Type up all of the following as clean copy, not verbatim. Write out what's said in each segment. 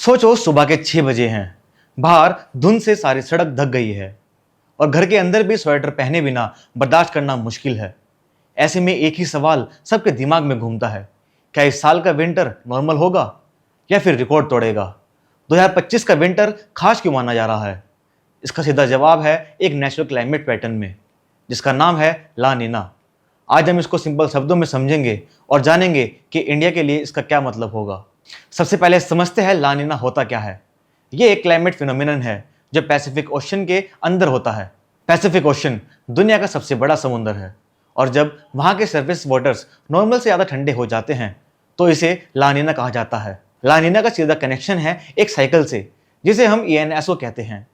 सोचो सुबह के 6 बजे हैं। बाहर धुंध से सारी सड़क ढक गई है और घर के अंदर भी स्वेटर पहने बिना बर्दाश्त करना मुश्किल है। ऐसे में एक ही सवाल सबके दिमाग में घूमता है, क्या इस साल का विंटर नॉर्मल होगा या फिर रिकॉर्ड तोड़ेगा? 2025 का विंटर खास क्यों माना जा रहा है? इसका सीधा जवाब है एक नेचुरल क्लाइमेट पैटर्न में, जिसका नाम है ला नीना। आज हम इसको सिंपल शब्दों में समझेंगे और जानेंगे कि इंडिया के लिए इसका क्या मतलब होगा। सबसे पहले समझते हैं ला नीना होता क्या है। ये एक क्लाइमेट फिनोमिनन है जो पैसिफिक ओशन के अंदर होता है। पैसिफिक ओशन दुनिया का सबसे बड़ा समुद्र है और जब वहाँ के सरफेस वाटर्स नॉर्मल से ज़्यादा ठंडे हो जाते हैं तो इसे ला नीना कहा जाता है। ला नीना का सीधा कनेक्शन है एक साइकिल से, जिसे हम ENSO कहते हैं,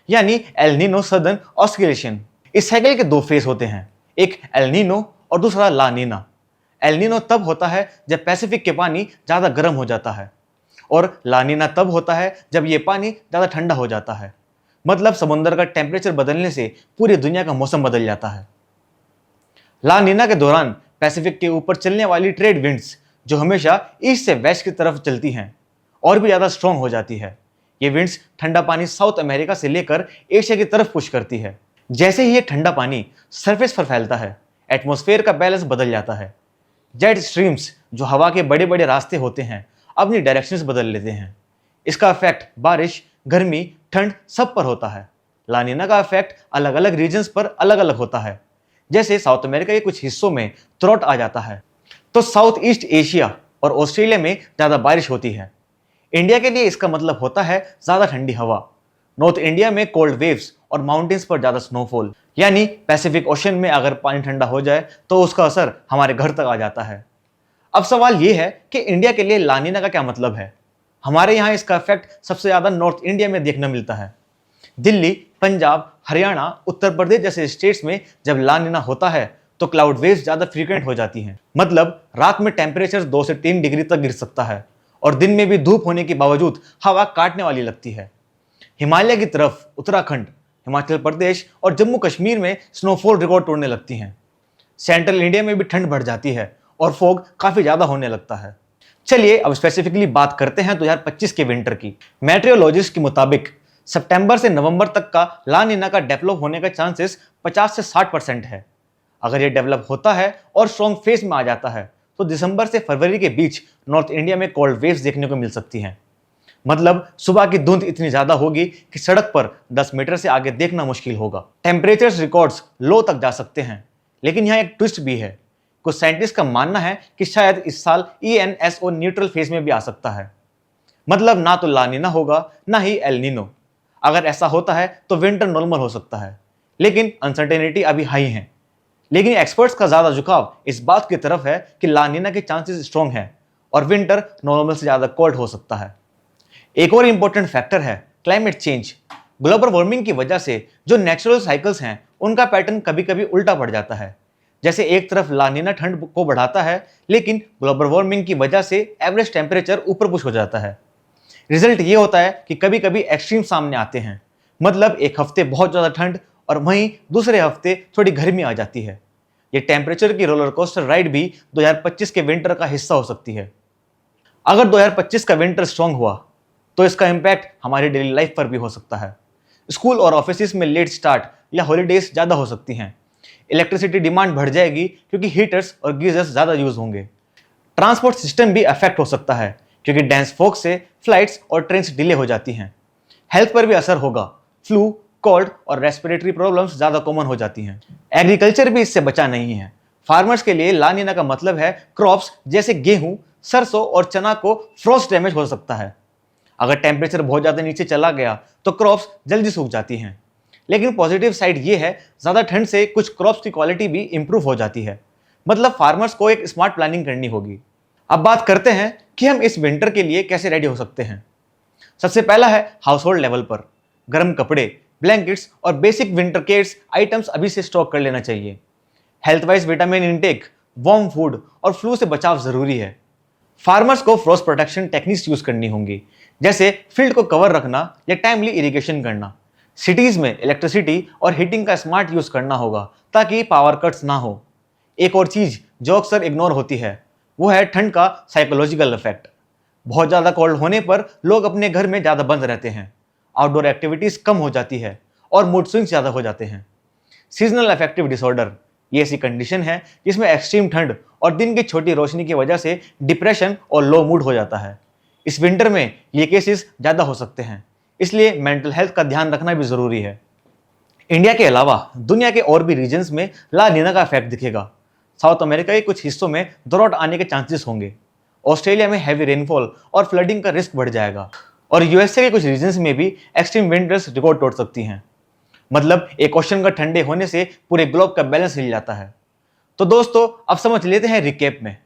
यानी एल नीनो सदर्न ऑस्किलेशन। इस साइकिल के दो फेस होते हैं, एक एल नीनो और दूसरा ला नीना। एल नीनो तब होता है जब पैसिफिक के पानी ज़्यादा गर्म हो जाता है और ला नीना तब होता है जब ये पानी ज़्यादा ठंडा हो जाता है। मतलब समुद्र का टेम्परेचर बदलने से पूरी दुनिया का मौसम बदल जाता है। ला नीना के दौरान पैसिफिक के ऊपर चलने वाली ट्रेड विंड्स, जो हमेशा ईस्ट से वेस्ट की तरफ चलती हैं, और भी ज़्यादा स्ट्रॉन्ग हो जाती है। ये विंड्स ठंडा पानी साउथ अमेरिका से लेकर एशिया की तरफ पुश करती है। जैसे ही ये ठंडा पानी सरफेस पर फैलता है, एटमॉस्फेयर का बैलेंस बदल जाता है। जेट स्ट्रीम्स, जो हवा के बड़े बड़े रास्ते होते हैं, अपनी डायरेक्शंस बदल लेते हैं। इसका इफेक्ट बारिश, गर्मी, ठंड सब पर होता है। ला नीना का इफेक्ट अलग अलग रीजन्स पर अलग अलग होता है। जैसे साउथ अमेरिका के कुछ हिस्सों में ड्रॉट आ जाता है, तो साउथ ईस्ट एशिया और ऑस्ट्रेलिया में ज़्यादा बारिश होती है। इंडिया के लिए इसका मतलब होता है ज़्यादा ठंडी हवा। नॉर्थ इंडिया में कोल्ड वेव्स और माउंटेन्स पर ज़्यादा स्नोफॉल, यानी पैसिफिक ओशन में अगर पानी ठंडा हो जाए तो उसका असर हमारे घर तक आ जाता है। अब सवाल ये है कि इंडिया के लिए ला नीना का क्या मतलब है। हमारे यहाँ इसका इफेक्ट सबसे ज़्यादा नॉर्थ इंडिया में देखने मिलता है। दिल्ली, पंजाब, हरियाणा, उत्तर प्रदेश जैसे स्टेट्स में जब ला नीना होता है तो क्लाउड वेव्स ज़्यादा फ्रीक्वेंट हो जाती हैं। मतलब रात में टेम्परेचर 2 से 3 डिग्री तक गिर सकता है और दिन में भी धूप होने के बावजूद हवा काटने वाली लगती है। हिमालय की तरफ उत्तराखंड, हिमाचल प्रदेश और जम्मू कश्मीर में स्नोफॉल रिकॉर्ड तोड़ने लगती हैं। सेंट्रल इंडिया में भी ठंड बढ़ जाती है और फॉग काफ़ी ज़्यादा होने लगता है। चलिए अब स्पेसिफिकली बात करते हैं 2025 के विंटर की। मेट्रियोलॉजिस्ट के मुताबिक सितंबर से नवंबर तक का ला नीना का डेवलप होने का चांसेस 50 से 60% है। अगर ये डेवलप होता है और स्ट्रॉन्ग फेज में आ जाता है तो दिसंबर से फरवरी के बीच नॉर्थ इंडिया में कोल्ड वेव्स देखने को मिल सकती हैं। मतलब सुबह की धुंध इतनी ज्यादा होगी कि सड़क पर 10 मीटर से आगे देखना मुश्किल होगा। टेम्परेचर्स रिकॉर्ड्स लो तक जा सकते हैं, लेकिन यहाँ एक ट्विस्ट भी है। कुछ साइंटिस्ट का मानना है कि शायद इस साल ENSO न्यूट्रल फेज में भी आ सकता है। मतलब ना तो ला नीना होगा ना ही एल नीनो। अगर ऐसा होता है तो विंटर नॉर्मल हो सकता है, लेकिन अनसर्टेनिटी अभी हाई है। लेकिन एक्सपर्ट्स का ज्यादा झुकाव इस बात की तरफ है कि ला नीना के चांसेस स्ट्रॉन्ग हैं और विंटर नॉर्मल से ज्यादा कोल्ड हो सकता है। एक और इंपॉर्टेंट फैक्टर है क्लाइमेट चेंज। ग्लोबल वार्मिंग की वजह से जो नेचुरल साइकिल्स हैं उनका पैटर्न कभी कभी उल्टा पड़ जाता है। जैसे एक तरफ ला नीना ठंड को बढ़ाता है, लेकिन ग्लोबल वार्मिंग की वजह से एवरेज टेम्परेचर ऊपर पुश हो जाता है। रिजल्ट ये होता है कि कभी कभी एक्सट्रीम सामने आते हैं। मतलब एक हफ्ते बहुत ज़्यादा ठंड और वहीं दूसरे हफ्ते थोड़ी गर्मी आ जाती है। ये टेम्परेचर की रोलर कोस्टर राइड भी 2025 के विंटर का हिस्सा हो सकती है। अगर 2025 का विंटर स्ट्रॉन्ग हुआ तो इसका इम्पैक्ट हमारी डेली लाइफ पर भी हो सकता है। स्कूल और ऑफिस में लेट स्टार्ट या हॉलीडेज ज़्यादा हो सकती हैं। इलेक्ट्रिसिटी डिमांड बढ़ जाएगी क्योंकि हीटर्स और गीजर्स ज़्यादा यूज होंगे। ट्रांसपोर्ट सिस्टम भी अफेक्ट हो सकता है क्योंकि डेंस फॉग से फ्लाइट्स और ट्रेन्स डिले हो जाती हैं। हेल्थ पर भी असर होगा। फ्लू, कोल्ड और रेस्पिरेटरी प्रॉब्लम्स ज़्यादा कॉमन हो जाती हैं। एग्रीकल्चर भी इससे बचा नहीं है। फार्मर्स के लिए ला नीना का मतलब है क्रॉप्स जैसे गेहूं, सरसों और चना को फ्रॉस्ट डैमेज हो सकता है। अगर टेम्परेचर बहुत ज़्यादा नीचे चला गया तो क्रॉप्स जल्दी सूख जाती हैं। लेकिन पॉजिटिव साइड ये है, ज़्यादा ठंड से कुछ क्रॉप्स की क्वालिटी भी इंप्रूव हो जाती है। मतलब फार्मर्स को एक स्मार्ट प्लानिंग करनी होगी। अब बात करते हैं कि हम इस विंटर के लिए कैसे रेडी हो सकते हैं। सबसे पहला है हाउस होल्ड लेवल पर गर्म कपड़े, ब्लैंकेट्स और बेसिक विंटर केयर्स आइटम्स अभी से स्टॉक कर लेना चाहिए। Health wise vitamin intake, warm food और फ्लू से बचाव जरूरी है। फार्मर्स को फ्रॉस्ट प्रोटेक्शन टेक्निक्स यूज करनी होंगी, जैसे फील्ड को कवर रखना या टाइमली इरिगेशन करना। सिटीज में इलेक्ट्रिसिटी और हीटिंग का स्मार्ट यूज करना होगा ताकि पावर कट्स ना हो। एक और चीज जो अक्सर इग्नोर होती है वो है ठंड का साइकोलॉजिकल इफेक्ट। बहुत ज़्यादा कोल्ड होने पर लोग अपने घर में ज़्यादा बंद रहते हैं, आउटडोर एक्टिविटीज़ कम हो जाती है और मूड स्विंग्स ज़्यादा हो जाते हैं। सीजनल अफेक्टिव डिसऑर्डर ये ऐसी कंडीशन है जिसमें एक्सट्रीम ठंड और दिन की छोटी रोशनी की वजह से डिप्रेशन और लो मूड हो जाता है। इस विंटर में ये केसेस ज़्यादा हो सकते हैं, इसलिए मेंटल हेल्थ का ध्यान रखना भी ज़रूरी है। इंडिया के अलावा दुनिया के और भी रीजन्स में ला नीना का इफेक्ट दिखेगा। साउथ अमेरिका के कुछ हिस्सों में ड्रॉट आने के चांसेस होंगे। ऑस्ट्रेलिया में हैवी रेनफॉल और फ्लडिंग का रिस्क बढ़ जाएगा और यूएसए के कुछ रीजन्स में भी एक्सट्रीम विंटर्स रिकॉर्ड तोड़ सकती हैं। मतलब एक ओशन का ठंडे होने से पूरे ग्लोब का बैलेंस हिल जाता है। तो दोस्तों, अब समझ लेते हैं रिकेप में।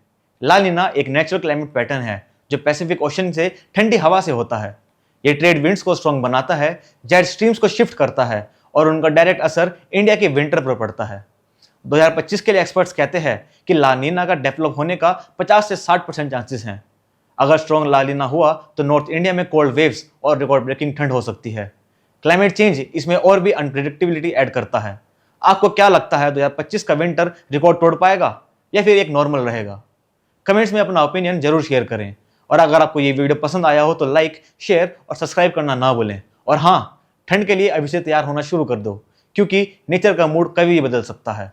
ला नीना एक नेचुरल क्लाइमेट पैटर्न है जो पैसिफिक ओशन से ठंडी हवा से होता है। ये ट्रेड विंड्स को स्ट्रॉन्ग बनाता है, जेट स्ट्रीम्स को शिफ्ट करता है और उनका डायरेक्ट असर इंडिया के विंटर पर पड़ता है। 2025 के लिए एक्सपर्ट्स कहते हैं कि ला नीना का डेवलप होने का 50 से 60% चांसेस हैं। अगर स्ट्रॉन्ग ला नीना हुआ तो नॉर्थ इंडिया में कोल्ड वेव्स और रिकॉर्ड ब्रेकिंग ठंड हो सकती है। क्लाइमेट चेंज इसमें और भी अनप्रिडिक्टेबिलिटी ऐड करता है। आपको क्या लगता है, 2025 का विंटर रिकॉर्ड तोड़ पाएगा या फिर एक नॉर्मल रहेगा? कमेंट्स में अपना ओपिनियन जरूर शेयर करें और अगर आपको ये वीडियो पसंद आया हो तो लाइक, शेयर और सब्सक्राइब करना ना भूलें। और हाँ, ठंड के लिए अभी से तैयार होना शुरू कर दो, क्योंकि नेचर का मूड कभी भी बदल सकता है।